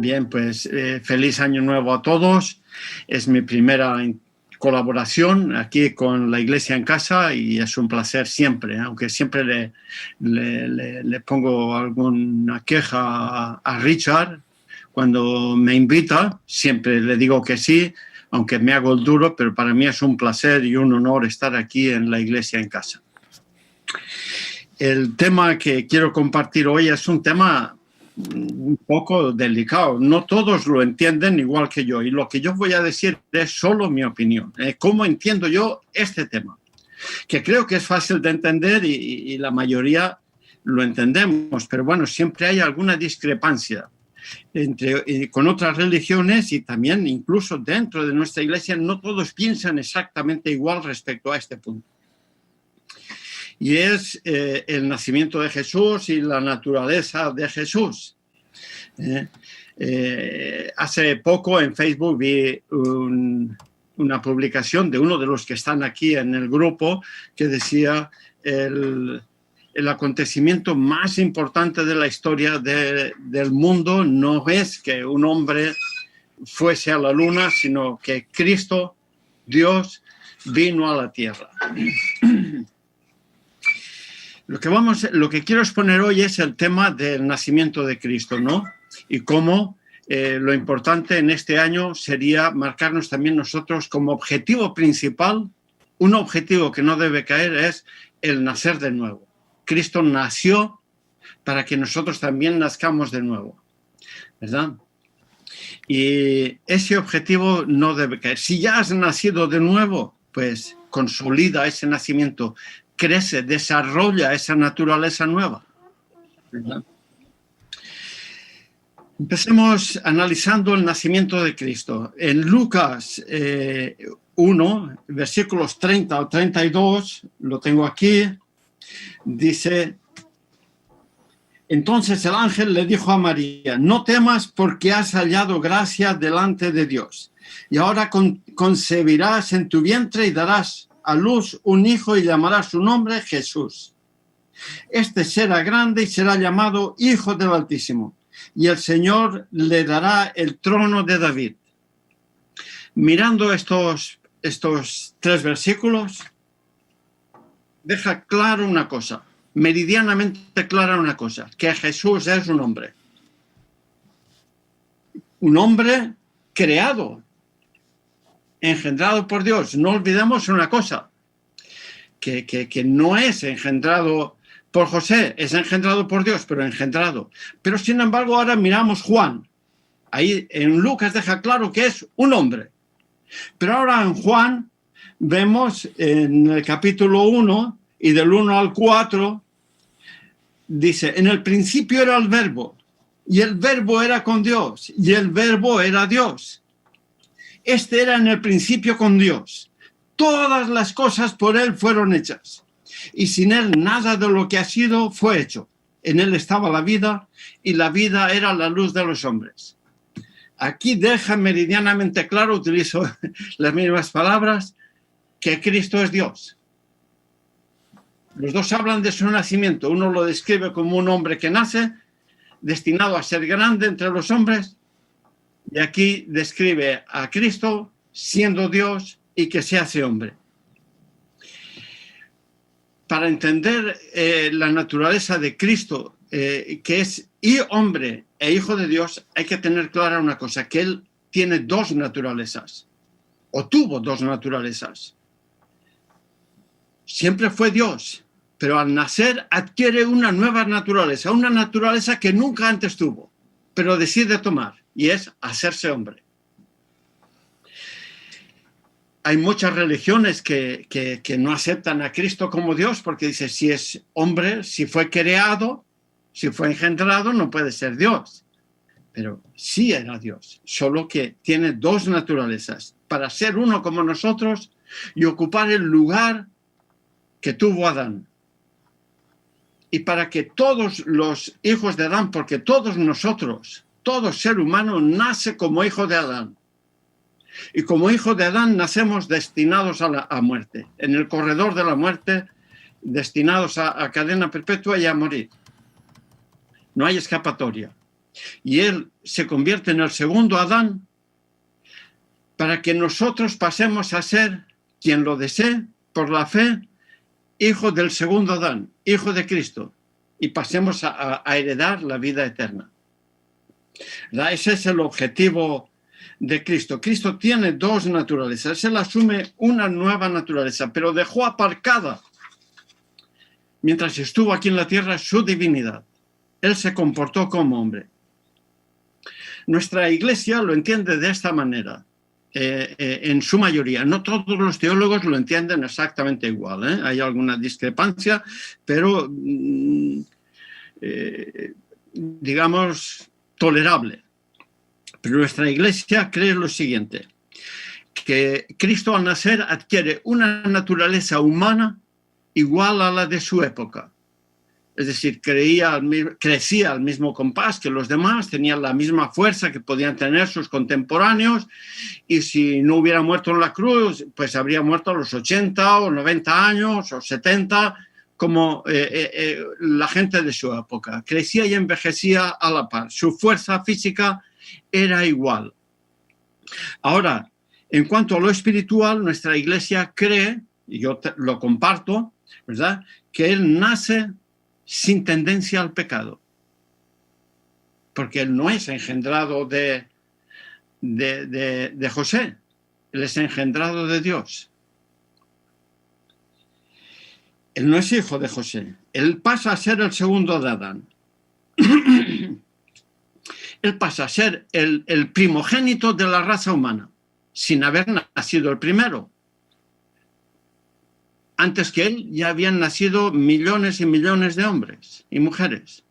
Bien, pues feliz año nuevo a todos. Es mi primera colaboración aquí con la Iglesia en Casa y es un placer siempre, aunque siempre le pongo alguna queja a Richard cuando me invita, siempre le digo que sí, aunque me hago el duro, pero para mí es un placer y un honor estar aquí en la Iglesia en Casa. El tema que quiero compartir hoy es un tema un poco delicado. No todos lo entienden igual que yo y lo que yo voy a decir es solo mi opinión. ¿Cómo entiendo yo este tema? Que creo que es fácil de entender y la mayoría lo entendemos, pero bueno, siempre hay alguna discrepancia con otras religiones y también incluso dentro de nuestra iglesia no todos piensan exactamente igual respecto a este punto. Y es el nacimiento de Jesús y la naturaleza de Jesús. Hace poco en Facebook vi una publicación de uno de los que están aquí en el grupo que decía el acontecimiento más importante de la historia del mundo no es que un hombre fuese a la luna, sino que Cristo, Dios, vino a la tierra. Lo que quiero exponer hoy es el tema del nacimiento de Cristo, ¿no? Y cómo lo importante en este año sería marcarnos también nosotros como objetivo principal, un objetivo que no debe caer es el nacer de nuevo. Cristo nació para que nosotros también nazcamos de nuevo, ¿verdad? Y ese objetivo no debe caer. Si ya has nacido de nuevo, pues consolida ese nacimiento, crece, desarrolla esa naturaleza nueva, ¿verdad? Empecemos analizando el nacimiento de Cristo. En Lucas 1, versículos 30 o 32, lo tengo aquí, dice: entonces el ángel le dijo a María, no temas porque has hallado gracia delante de Dios. Y ahora concebirás en tu vientre y darás a luz un hijo y llamarás su nombre Jesús. Este será grande y será llamado Hijo del Altísimo. Y el Señor le dará el trono de David. Mirando estos tres versículos, deja claro una cosa, meridianamente clara una cosa, que Jesús es un hombre creado, engendrado por Dios. No olvidemos una cosa, que no es engendrado por José, es engendrado por Dios, pero engendrado. Pero sin embargo ahora miramos Juan. Ahí en Lucas deja claro que es un hombre. Pero ahora en Juan vemos en el capítulo 1 y del 1 al 4, dice, en el principio era el verbo, y el verbo era con Dios, y el verbo era Dios. Este era en el principio con Dios. Todas las cosas por él fueron hechas, y sin él nada de lo que ha sido fue hecho. En él estaba la vida, y la vida era la luz de los hombres. Aquí deja meridianamente claro, utilizo las mismas palabras, que Cristo es Dios. Los dos hablan de su nacimiento. Uno lo describe como un hombre que nace, destinado a ser grande entre los hombres, y aquí describe a Cristo siendo Dios y que se hace hombre. Para entender la naturaleza de Cristo, que es hombre e hijo de Dios, hay que tener clara una cosa, que él tiene dos naturalezas, o tuvo dos naturalezas. Siempre fue Dios, pero al nacer adquiere una nueva naturaleza, una naturaleza que nunca antes tuvo, pero decide tomar, y es hacerse hombre. Hay muchas religiones que no aceptan a Cristo como Dios, porque dice, si es hombre, si fue creado, si fue engendrado, no puede ser Dios. Pero sí era Dios, solo que tiene dos naturalezas, para ser uno como nosotros y ocupar el lugar que tuvo Adán. Y para que todos los hijos de Adán, porque todos nosotros, todo ser humano nace como hijo de Adán. Y como hijo de Adán nacemos destinados a muerte, en el corredor de la muerte, destinados a cadena perpetua y a morir. No hay escapatoria. y Él se convierte en el segundo Adán para que nosotros pasemos a ser, quien lo desee, por la fe, hijo del segundo Adán, hijo de Cristo, y pasemos a heredar la vida eterna. Ese es el objetivo de Cristo. Cristo tiene dos naturalezas. Él asume una nueva naturaleza, pero dejó aparcada, mientras estuvo aquí en la tierra, su divinidad. Él se comportó como hombre. Nuestra iglesia lo entiende de esta manera, en su mayoría. No todos los teólogos lo entienden exactamente igual, ¿eh? Hay alguna discrepancia, pero digamos tolerable. Pero nuestra iglesia cree lo siguiente, que Cristo al nacer adquiere una naturaleza humana igual a la de su época. Es decir, crecía al mismo compás que los demás, tenía la misma fuerza que podían tener sus contemporáneos, y si no hubiera muerto en la cruz, pues habría muerto a los 80 o 90 años o 70, como la gente de su época. Crecía y envejecía a la par. Su fuerza física era igual. Ahora, en cuanto a lo espiritual, nuestra iglesia cree, y yo lo comparto, ¿verdad?, que Él nace sin tendencia al pecado, porque Él no es engendrado de José, Él es engendrado de Dios. Él no es hijo de José, Él pasa a ser el segundo de Adán. Él pasa a ser el primogénito de la raza humana, sin haber nacido el primero. Antes que él ya habían nacido millones y millones de hombres y mujeres,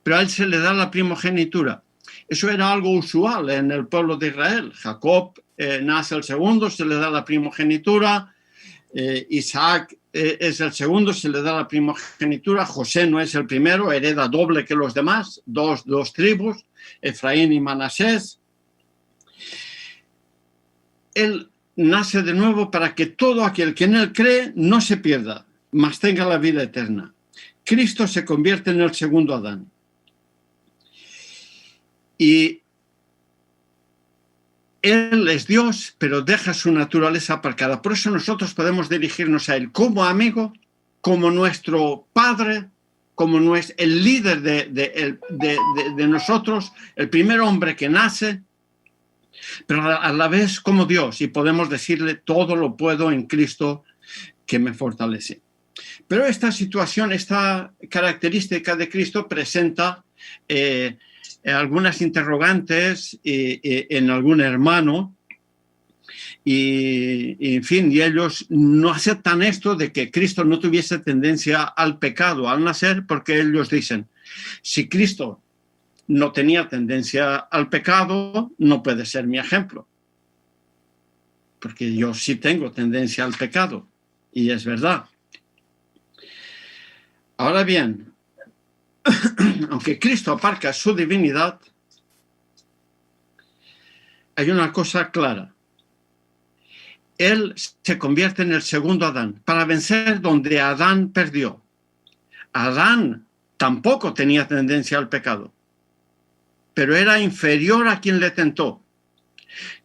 pero a él se le da la primogenitura. Eso era algo usual en el pueblo de Israel. Jacob nace el segundo, se le da la primogenitura. Isaac es el segundo, se le da la primogenitura. José no es el primero, hereda doble que los demás, dos tribus, Efraín y Manasés. Él nace de nuevo para que todo aquel que en él cree no se pierda, mas tenga la vida eterna. Cristo se convierte en el segundo Adán. Y Él es Dios, pero deja su naturaleza aparcada. Por eso nosotros podemos dirigirnos a Él como amigo, como nuestro Padre, como el líder de nosotros, el primer hombre que nace, pero a la vez como Dios, y podemos decirle: todo lo puedo en Cristo que me fortalece. Pero esta situación, esta característica de Cristo presenta algunas interrogantes en algún hermano, y en fin, y ellos no aceptan esto de que Cristo no tuviese tendencia al pecado al nacer, porque ellos dicen: si Cristo no tenía tendencia al pecado, no puede ser mi ejemplo, porque yo sí tengo tendencia al pecado, y es verdad. Ahora bien, aunque Cristo aparca su divinidad, hay una cosa clara: Él se convierte en el segundo Adán para vencer donde Adán perdió. Adán tampoco tenía tendencia al pecado, pero era inferior a quien le tentó.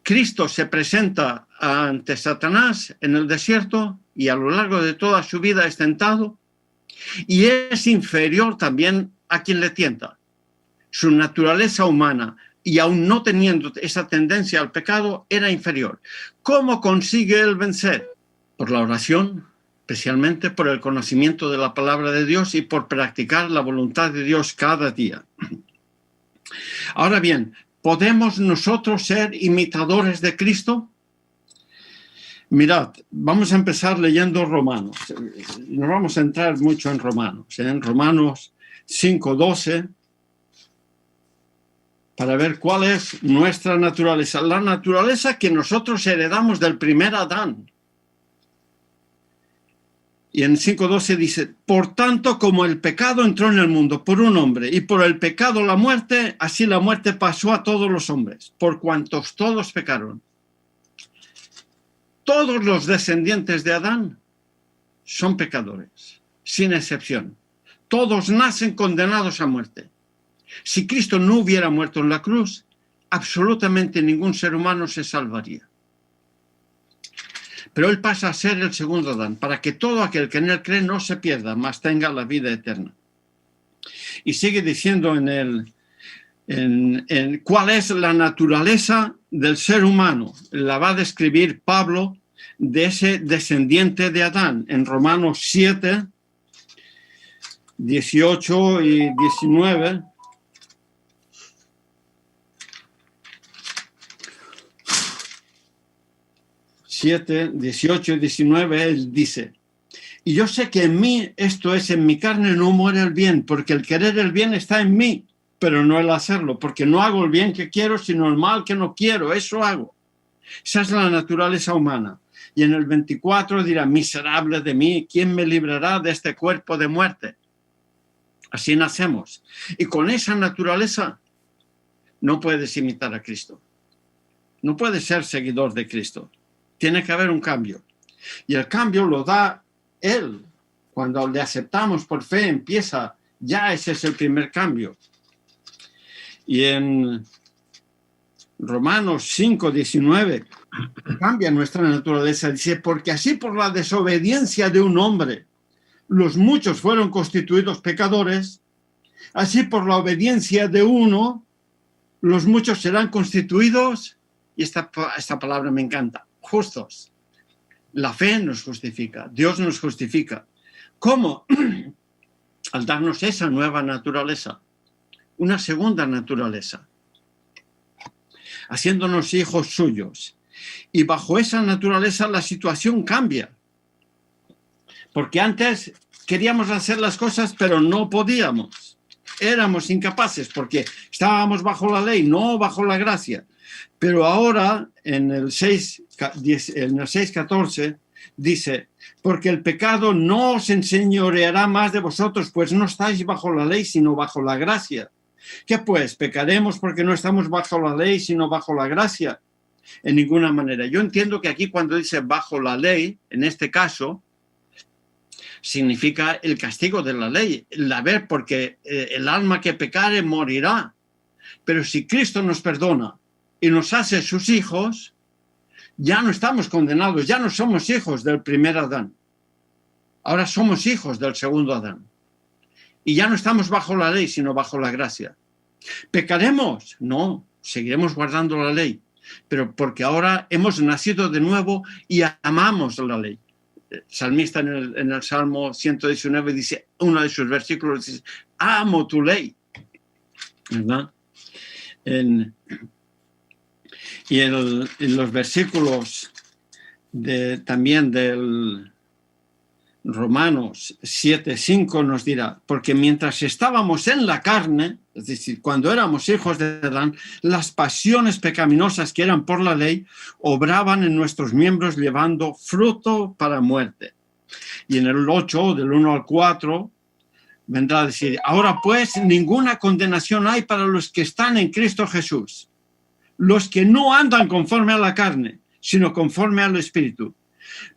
Cristo se presenta ante Satanás en el desierto y a lo largo de toda su vida es tentado, y es inferior también a quien le tienta. Su naturaleza humana, y aún no teniendo esa tendencia al pecado, era inferior. ¿Cómo consigue él vencer? Por la oración, especialmente por el conocimiento de la palabra de Dios y por practicar la voluntad de Dios cada día. Ahora bien, ¿podemos nosotros ser imitadores de Cristo? Mirad, vamos a empezar leyendo Romanos. Nos vamos a entrar mucho en Romanos, en Romanos 5:12, para ver cuál es nuestra naturaleza. La naturaleza que nosotros heredamos del primer Adán. Y en 5:12 dice: por tanto, como el pecado entró en el mundo por un hombre, y por el pecado la muerte, así la muerte pasó a todos los hombres, por cuantos todos pecaron. Todos los descendientes de Adán son pecadores, sin excepción. Todos nacen condenados a muerte. Si Cristo no hubiera muerto en la cruz, absolutamente ningún ser humano se salvaría. Pero Él pasa a ser el segundo Adán, para que todo aquel que en Él cree no se pierda, mas tenga la vida eterna. Y sigue diciendo en cuál es la naturaleza del ser humano. La va a describir Pablo de ese descendiente de Adán en Romanos 7, 18 y 19. Siete, 18 y 19, él dice: y yo sé que en mí, esto es, en mi carne no muere el bien, porque el querer el bien está en mí, pero no el hacerlo, porque no hago el bien que quiero, sino el mal que no quiero, eso hago. Esa es la naturaleza humana. Y en el 24 dirá: miserable de mí, ¿quién me librará de este cuerpo de muerte? Así nacemos. Y con esa naturaleza no puedes imitar a Cristo. No puedes ser seguidor de Cristo. Tiene que haber un cambio. Y el cambio lo da Él. Cuando le aceptamos por fe, empieza, ya ese es el primer cambio. Y en Romanos 5, 19, cambia nuestra naturaleza. Dice: porque así por la desobediencia de un hombre, los muchos fueron constituidos pecadores, así por la obediencia de uno, los muchos serán constituidos, y esta palabra me encanta, justos. La fe nos justifica, Dios nos justifica. ¿Cómo? Al darnos esa nueva naturaleza, una segunda naturaleza, haciéndonos hijos suyos. Y bajo esa naturaleza la situación cambia. Porque antes queríamos hacer las cosas, pero no podíamos. Éramos incapaces porque estábamos bajo la ley, no bajo la gracia. Pero ahora, en el 6:14, dice: porque el pecado no os enseñoreará más de vosotros, pues no estáis bajo la ley, sino bajo la gracia. ¿Qué pues? ¿Pecaremos porque no estamos bajo la ley, sino bajo la gracia? En ninguna manera. Yo entiendo que aquí cuando dice bajo la ley, en este caso, significa el castigo de la ley, porque el alma que pecare morirá. Pero si Cristo nos perdona y nos hace sus hijos, ya no estamos condenados, ya no somos hijos del primer Adán. Ahora somos hijos del segundo Adán. Y ya no estamos bajo la ley, sino bajo la gracia. ¿Pecaremos? No, seguiremos guardando la ley, pero porque ahora hemos nacido de nuevo y amamos la ley. El salmista en el Salmo 119 dice, uno de sus versículos dice: amo tu ley, ¿verdad? En los versículos también del Romanos 7:5 nos dirá: porque mientras estábamos en la carne, es decir, cuando éramos hijos de Adán, las pasiones pecaminosas que eran por la ley obraban en nuestros miembros llevando fruto para muerte. Y en el 8, del 1 al 4, vendrá a decir: ahora pues ninguna condenación hay para los que están en Cristo Jesús, los que no andan conforme a la carne, sino conforme al Espíritu.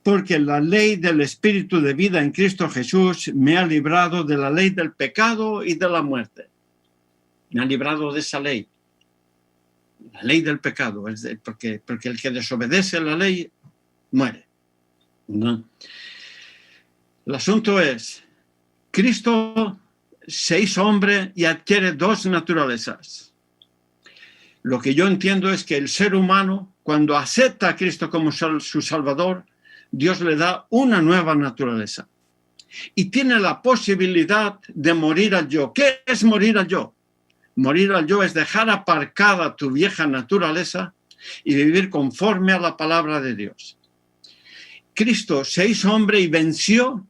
Porque la ley del Espíritu de vida en Cristo Jesús me ha librado de la ley del pecado y de la muerte. Me ha librado de esa ley, la ley del pecado, porque el que desobedece la ley muere, ¿no? El asunto es: Cristo se hizo hombre y adquiere dos naturalezas. Lo que yo entiendo es que el ser humano, cuando acepta a Cristo como su Salvador, Dios le da una nueva naturaleza y tiene la posibilidad de morir al yo. ¿Qué es morir al yo? Morir al yo es dejar aparcada tu vieja naturaleza y vivir conforme a la palabra de Dios. Cristo se hizo hombre y venció,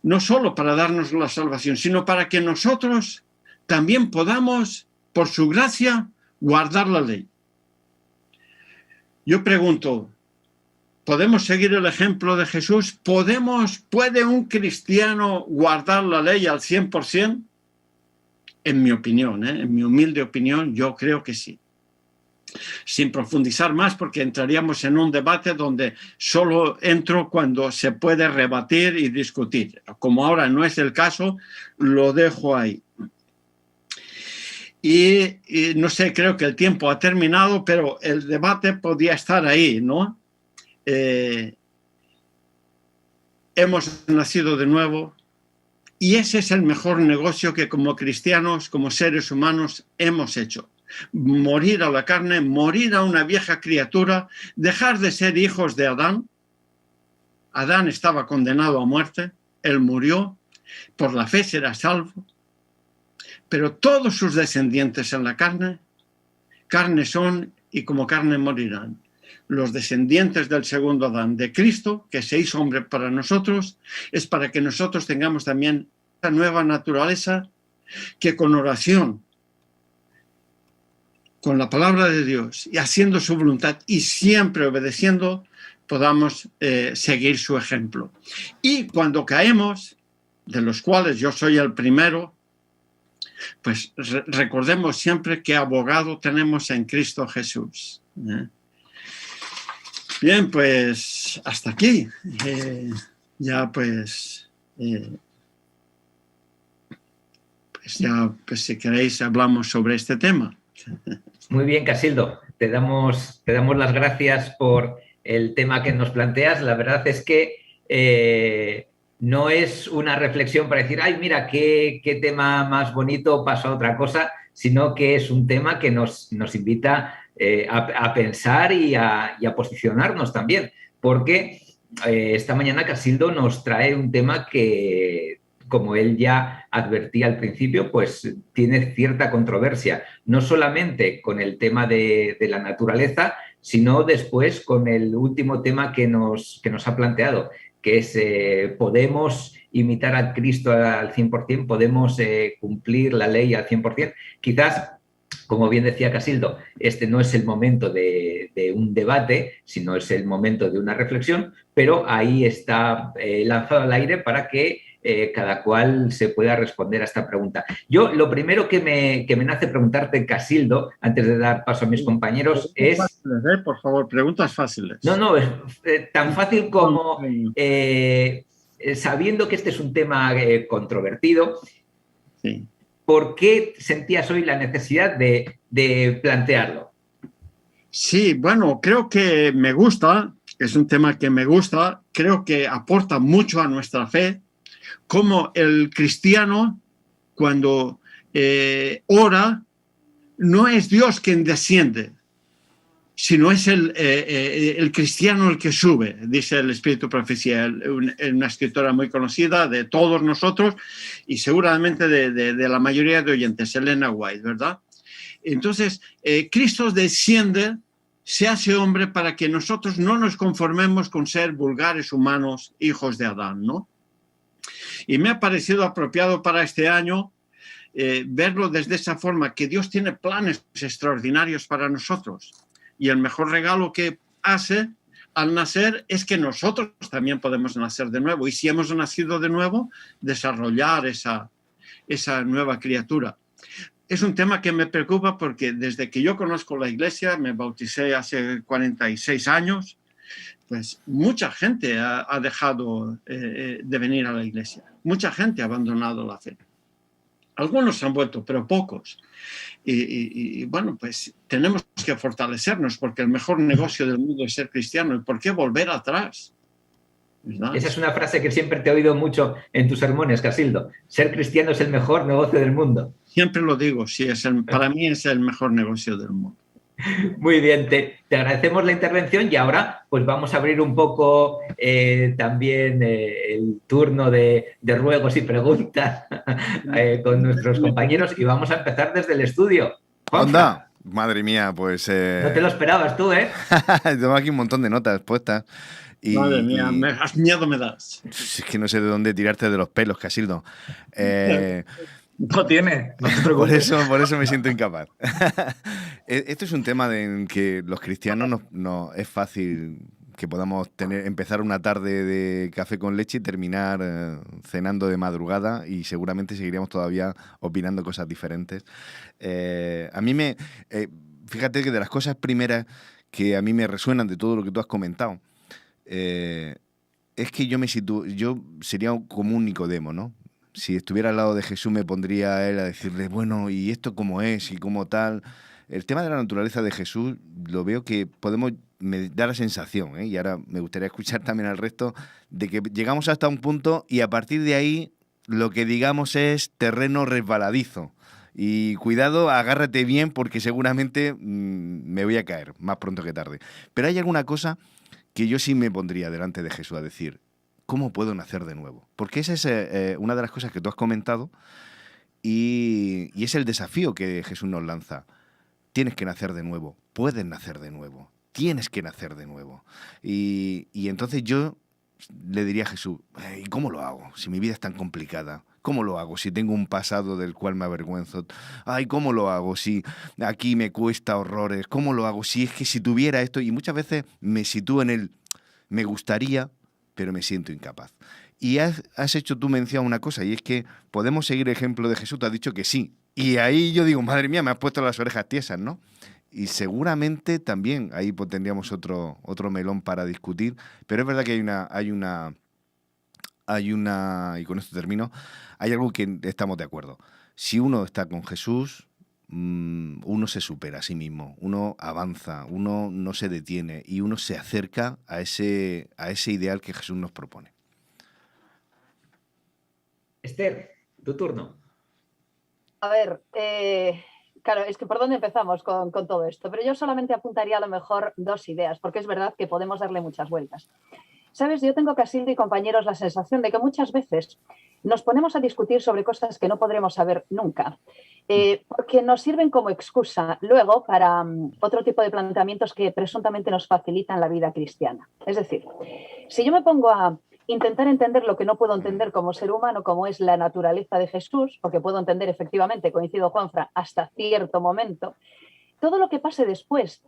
no solo para darnos la salvación, sino para que nosotros también podamos, por su gracia, guardar la ley. Yo pregunto, ¿podemos seguir el ejemplo de Jesús? ¿Puede un cristiano guardar la ley al 100%? En mi opinión, en mi humilde opinión, yo creo que sí. Sin profundizar más, porque entraríamos en un debate donde solo entro cuando se puede rebatir y discutir. Como ahora no es el caso, lo dejo ahí. y no sé, creo que el tiempo ha terminado, pero el debate podía estar ahí, ¿no? Hemos nacido de nuevo y ese es el mejor negocio que como cristianos, como seres humanos, hemos hecho. Morir a la carne, morir a una vieja criatura, dejar de ser hijos de Adán. Adán estaba condenado a muerte, él murió, por la fe será salvo, pero todos sus descendientes en la carne, carne son y como carne morirán. Los descendientes del segundo Adán, de Cristo, que se hizo hombre para nosotros, es para que nosotros tengamos también esta nueva naturaleza que con oración, con la palabra de Dios y haciendo su voluntad y siempre obedeciendo, podamos seguir su ejemplo. Y cuando caemos, de los cuales yo soy el primero, pues recordemos siempre qué abogado tenemos en Cristo Jesús. Bien, pues hasta aquí. Ya pues ya pues si queréis hablamos sobre este tema. Muy bien, Casildo. Te damos las gracias por el tema que nos planteas. La verdad es que no es una reflexión para decir, ay, mira, qué tema más bonito, paso a otra cosa, sino que es un tema que nos invita a pensar y a posicionarnos también, porque esta mañana Casildo nos trae un tema que, como él ya advertía al principio, pues tiene cierta controversia, no solamente con el tema de la naturaleza, sino después con el último tema que nos ha planteado, que es podemos imitar a Cristo al 100%, podemos cumplir la ley al 100%. Quizás, como bien decía Casildo, este no es el momento de un debate, sino es el momento de una reflexión, pero ahí está lanzado al aire para que cada cual se pueda responder a esta pregunta. Yo lo primero que me nace preguntarte, Casildo, antes de dar paso a mis compañeros, es... Fáciles, por favor, preguntas fáciles. No, es tan fácil como sabiendo que este es un tema controvertido, sí. ¿Por qué sentías hoy la necesidad de plantearlo? Sí, bueno, creo que me gusta, es un tema que me gusta, creo que aporta mucho a nuestra fe, como el cristiano cuando ora, no es Dios quien desciende, sino es el cristiano el que sube, dice el Espíritu Profecía, una escritora muy conocida de todos nosotros y seguramente de la mayoría de oyentes, Elena White, ¿verdad? Entonces, Cristo desciende, se hace hombre para que nosotros no nos conformemos con ser vulgares humanos, hijos de Adán, ¿no? Y me ha parecido apropiado para este año verlo desde esa forma, que Dios tiene planes extraordinarios para nosotros. Y el mejor regalo que hace al nacer es que nosotros también podemos nacer de nuevo. Y si hemos nacido de nuevo, desarrollar esa nueva criatura. Es un tema que me preocupa porque desde que yo conozco la iglesia, me bauticé hace 46 años, pues mucha gente ha dejado de venir a la iglesia. Mucha gente ha abandonado la fe. Algunos se han vuelto, pero pocos. Y bueno, pues tenemos que fortalecernos porque el mejor negocio del mundo es ser cristiano. ¿Y por qué volver atrás? ¿Verdad? Esa es una frase que siempre te he oído mucho en tus sermones, Casildo. Ser cristiano es el mejor negocio del mundo. Siempre lo digo, sí, para mí es el mejor negocio del mundo. Muy bien, te agradecemos la intervención y ahora pues vamos a abrir un poco también el turno de ruegos y preguntas con nuestros compañeros y vamos a empezar desde el estudio. ¡Onda! Madre mía, pues... No te lo esperabas tú, ¿eh? Tengo aquí un montón de notas puestas. Madre mía, miedo me das. Es que no sé de dónde tirarte de los pelos, Casildo. No tiene, no te preocupes. Por eso me siento incapaz. Esto es un tema en que los cristianos no es fácil que podamos empezar una tarde de café con leche y terminar cenando de madrugada y seguramente seguiríamos todavía opinando cosas diferentes. A mí fíjate que de las cosas primeras que a mí me resuenan de todo lo que tú has comentado, es que yo sería como un Nicodemo, ¿no? si estuviera al lado de Jesús me pondría a él a decirle, bueno, ¿y esto cómo es? ¿Y cómo tal? El tema de la naturaleza de Jesús lo veo que me da la sensación, y ahora me gustaría escuchar también al resto, de que llegamos hasta un punto y a partir de ahí lo que digamos es terreno resbaladizo. Y cuidado, agárrate bien porque seguramente me voy a caer más pronto que tarde. Pero hay alguna cosa que yo sí me pondría delante de Jesús a decir, ¿cómo puedo nacer de nuevo? Porque esa es una de las cosas que tú has comentado y es el desafío que Jesús nos lanza. Tienes que nacer de nuevo, puedes nacer de nuevo, tienes que nacer de nuevo. Y entonces yo le diría a Jesús, ¿y cómo lo hago? Si mi vida es tan complicada, ¿cómo lo hago? Si tengo un pasado del cual me avergüenzo, ay, ¿cómo lo hago? Si aquí me cuesta horrores, ¿cómo lo hago? Si es que si tuviera esto, y muchas veces me sitúo en el, me gustaría, pero me siento incapaz. Y has hecho tú mención a una cosa, y es que podemos seguir el ejemplo de Jesús, te has dicho que sí. Y ahí yo digo, madre mía, me has puesto las orejas tiesas, ¿no? Y seguramente también ahí pues, tendríamos otro melón para discutir, pero es verdad que hay una, y con esto termino, hay algo que estamos de acuerdo. Si uno está con Jesús, uno se supera a sí mismo, uno avanza, uno no se detiene y uno se acerca a ese ideal que Jesús nos propone. Esther, tu turno. A ver, claro, es que ¿por dónde empezamos con todo esto? Pero yo solamente apuntaría a lo mejor 2 ideas, porque es verdad que podemos darle muchas vueltas. Sabes, yo tengo, Casildo y compañeros, la sensación de que muchas veces nos ponemos a discutir sobre cosas que no podremos saber nunca, porque nos sirven como excusa luego para otro tipo de planteamientos que presuntamente nos facilitan la vida cristiana. Es decir, si yo me pongo a intentar entender lo que no puedo entender como ser humano, como es la naturaleza de Jesús, porque puedo entender efectivamente, coincido Juanfra, hasta cierto momento, todo lo que pase después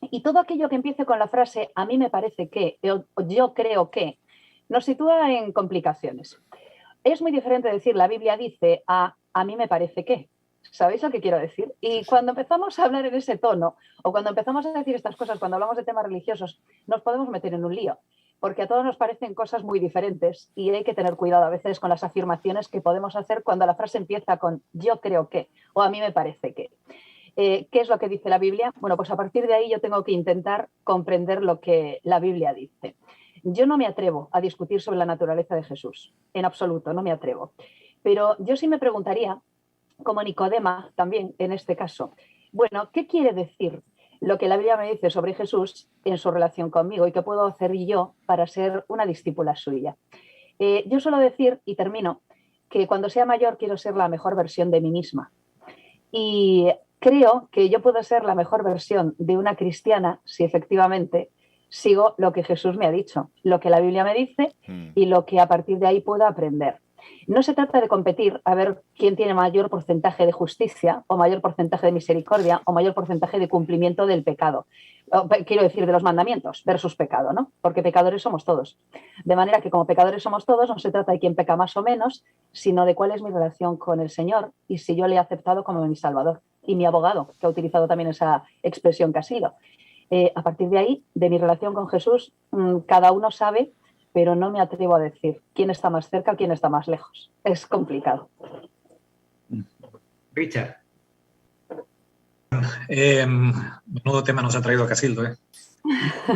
y todo aquello que empiece con la frase a mí me parece que, o yo creo que, nos sitúa en complicaciones. Es muy diferente decir la Biblia dice a mí me parece que. ¿Sabéis lo que quiero decir? Y cuando empezamos a hablar en ese tono, o cuando empezamos a decir estas cosas, cuando hablamos de temas religiosos, nos podemos meter en un lío, porque a todos nos parecen cosas muy diferentes y hay que tener cuidado a veces con las afirmaciones que podemos hacer cuando la frase empieza con yo creo que, o a mí me parece que. ¿Qué es lo que dice la Biblia? Bueno, pues a partir de ahí yo tengo que intentar comprender lo que la Biblia dice. Yo no me atrevo a discutir sobre la naturaleza de Jesús, en absoluto, no me atrevo. Pero yo sí me preguntaría, como Nicodema también en este caso, bueno, ¿qué quiere decir lo que la Biblia me dice sobre Jesús en su relación conmigo y qué puedo hacer yo para ser una discípula suya? Yo suelo decir, y termino, que cuando sea mayor quiero ser la mejor versión de mí misma. Y creo que yo puedo ser la mejor versión de una cristiana si efectivamente sigo lo que Jesús me ha dicho, lo que la Biblia me dice y lo que a partir de ahí puedo aprender. No se trata de competir a ver quién tiene mayor porcentaje de justicia o mayor porcentaje de misericordia o mayor porcentaje de cumplimiento del pecado. Quiero decir, de los mandamientos versus pecado, ¿no? Porque pecadores somos todos. De manera que como pecadores somos todos, no se trata de quién peca más o menos, sino de cuál es mi relación con el Señor y si yo le he aceptado como mi Salvador. Y mi abogado, que ha utilizado también esa expresión que ha sido. A partir de ahí, de mi relación con Jesús, cada uno sabe, pero no me atrevo a decir quién está más cerca o quién está más lejos. Es complicado. Richard. Menudo tema nos ha traído Casildo.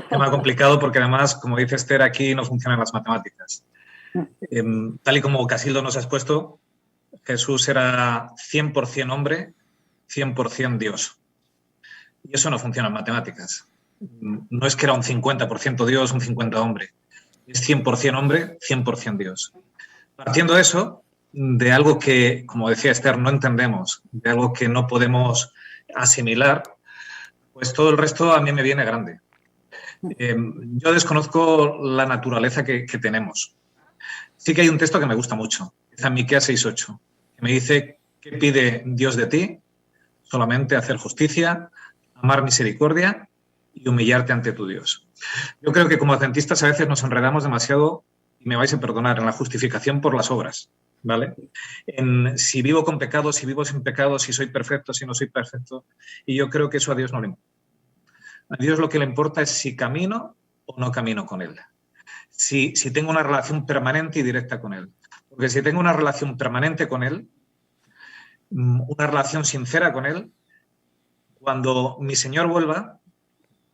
Tema complicado porque además, como dice Esther, aquí no funcionan las matemáticas. Tal y como Casildo nos ha expuesto, Jesús era 100% hombre, 100% Dios. Y eso no funciona en matemáticas. No es que era un 50% Dios, un 50% hombre. Es 100% hombre, 100% Dios. Partiendo de eso, de algo que, como decía Esther, no entendemos, de algo que no podemos asimilar, pues todo el resto a mí me viene grande. Yo desconozco la naturaleza que tenemos. Sí que hay un texto que me gusta mucho, es en Miqueas 6:8, que me dice, ¿qué pide Dios de ti? Solamente hacer justicia, amar misericordia y humillarte ante tu Dios. Yo creo que como adventistas a veces nos enredamos demasiado, y me vais a perdonar, en la justificación por las obras, ¿vale? En si vivo con pecado, si vivo sin pecado, si soy perfecto, si no soy perfecto. Y yo creo que eso a Dios no le importa. A Dios lo que le importa es si camino o no camino con Él. Si tengo una relación permanente y directa con Él. Porque si tengo una relación permanente con Él, una relación sincera con Él, cuando mi Señor vuelva,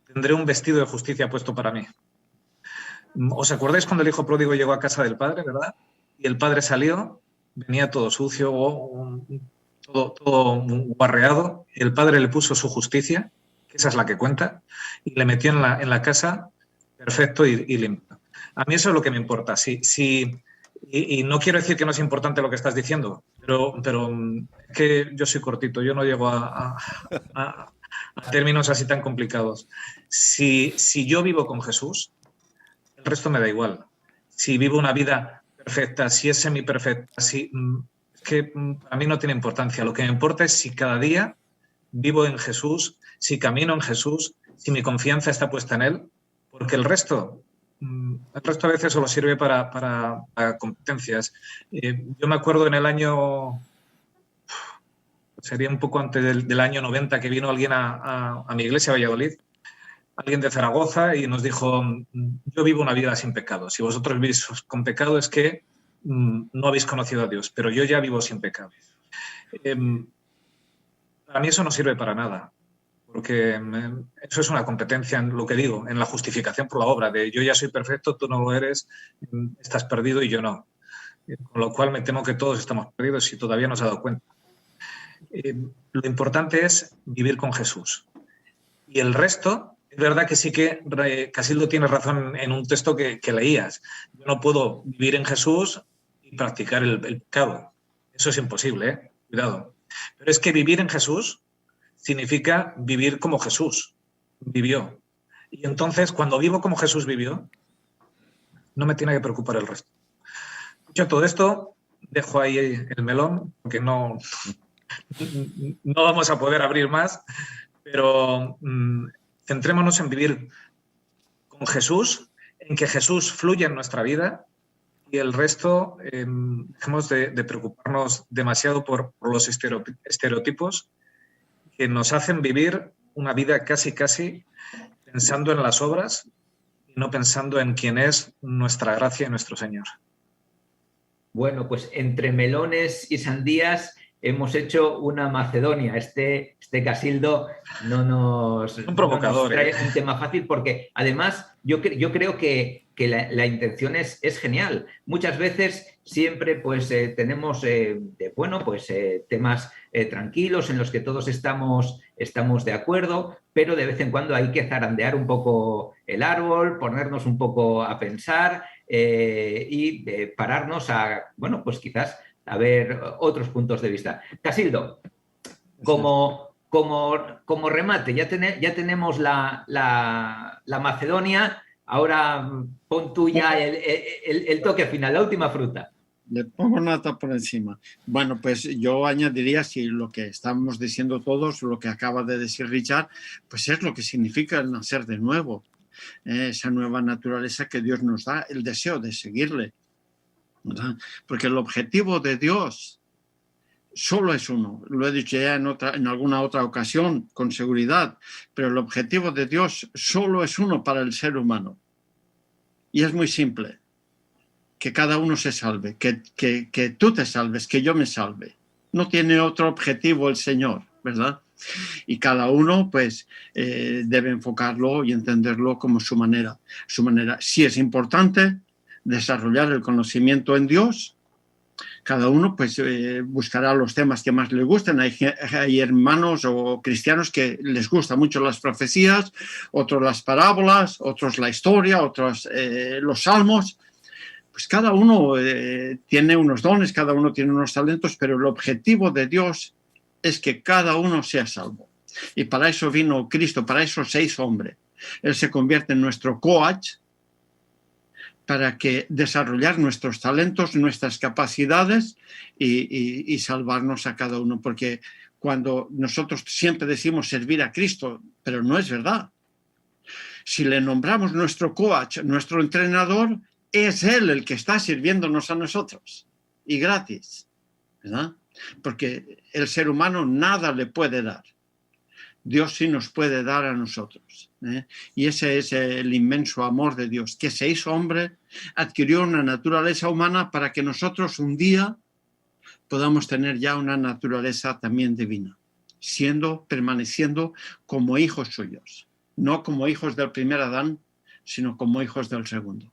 tendré un vestido de justicia puesto para mí. ¿Os acordáis cuando el hijo pródigo llegó a casa del padre, verdad? Y el padre salió, venía todo sucio, todo guarreado. El padre le puso su justicia, que esa es la que cuenta, y le metió en la casa perfecto y limpio. A mí eso es lo que me importa. Y no quiero decir que no es importante lo que estás diciendo, pero es que yo soy cortito, yo no llego a términos así tan complicados. Si yo vivo con Jesús, el resto me da igual. Si vivo una vida perfecta, si es semi-perfecta, es que para mí no tiene importancia. Lo que me importa es si cada día vivo en Jesús, si camino en Jesús, si mi confianza está puesta en Él, porque el resto a veces solo sirve para competencias. Yo me acuerdo en el año, sería un poco antes del año 90, que vino alguien a mi iglesia, a Valladolid, alguien de Zaragoza, y nos dijo: yo vivo una vida sin pecado. Si vosotros vivís con pecado es que no habéis conocido a Dios, pero yo ya vivo sin pecado. Para mí eso no sirve para nada, porque eso es una competencia en lo que digo, en la justificación por la obra, de yo ya soy perfecto, tú no lo eres, estás perdido y yo no. Con lo cual me temo que todos estamos perdidos si todavía no se ha dado cuenta. Lo importante es vivir con Jesús. Y el resto, es verdad que sí que Casildo tiene razón en un texto que leías. Yo no puedo vivir en Jesús y practicar el pecado. Eso es imposible, cuidado. Pero es que vivir en Jesús significa vivir como Jesús vivió. Y entonces, cuando vivo como Jesús vivió, no me tiene que preocupar el resto. Dicho todo esto, dejo ahí el melón, porque no vamos a poder abrir más, pero centrémonos en vivir con Jesús, en que Jesús fluya en nuestra vida, y el resto dejemos de preocuparnos demasiado por los estereotipos que nos hacen vivir una vida casi pensando en las obras y no pensando en quién es nuestra gracia y nuestro Señor. Bueno, pues entre melones y sandías hemos hecho una Macedonia. Este Casildo no nos trae un tema fácil, porque además yo creo que la intención es genial. Muchas veces siempre pues tenemos temas tranquilos en los que todos estamos de acuerdo, pero de vez en cuando hay que zarandear un poco el árbol, ponernos un poco a pensar y pararnos pues quizás a ver otros puntos de vista. Casildo, como remate, ya tenemos la Macedonia. Ahora pon tú ya el toque final, la última fruta. Le pongo nota por encima. Bueno, pues yo añadiría, si lo que estamos diciendo todos, lo que acaba de decir Richard, pues es lo que significa el nacer de nuevo. Esa nueva naturaleza que Dios nos da, el deseo de seguirle, ¿verdad? Porque el objetivo de Dios solo es uno. Lo he dicho ya en alguna otra ocasión con seguridad, pero el objetivo de Dios solo es uno para el ser humano. Y es muy simple: que cada uno se salve, que tú te salves, que yo me salve. No tiene otro objetivo el Señor, ¿verdad? Y cada uno pues debe enfocarlo y entenderlo como su manera. Sí es importante desarrollar el conocimiento en Dios. Cada uno pues buscará los temas que más le gusten. Hay hermanos o cristianos que les gustan mucho las profecías, otros las parábolas, otros la historia, otros los salmos. Pues cada uno tiene unos dones, cada uno tiene unos talentos, pero el objetivo de Dios es que cada uno sea salvo. Y para eso vino Cristo, para eso se hizo hombre. Él se convierte en nuestro coach para que desarrollar nuestros talentos, nuestras capacidades y salvarnos a cada uno. Porque cuando nosotros siempre decimos servir a Cristo, pero no es verdad. Si le nombramos nuestro coach, nuestro entrenador, es Él el que está sirviéndonos a nosotros, y gratis, ¿verdad? Porque el ser humano nada le puede dar. Dios sí nos puede dar a nosotros. Y ese es el inmenso amor de Dios, que se hizo hombre, adquirió una naturaleza humana para que nosotros un día podamos tener ya una naturaleza también divina, permaneciendo como hijos suyos, no como hijos del primer Adán, sino como hijos del segundo.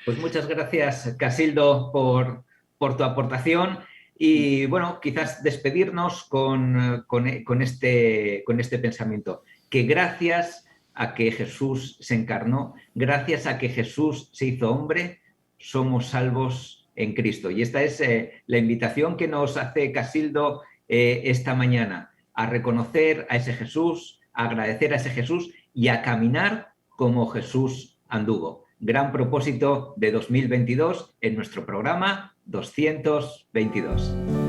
Pues muchas gracias, Casildo, por tu aportación. Y bueno, quizás despedirnos con este pensamiento, que gracias a que Jesús se encarnó, gracias a que Jesús se hizo hombre, somos salvos en Cristo. Y esta es la invitación que nos hace Casildo esta mañana, a reconocer a ese Jesús, a agradecer a ese Jesús y a caminar como Jesús anduvo. Gran propósito de 2022 en nuestro programa 222.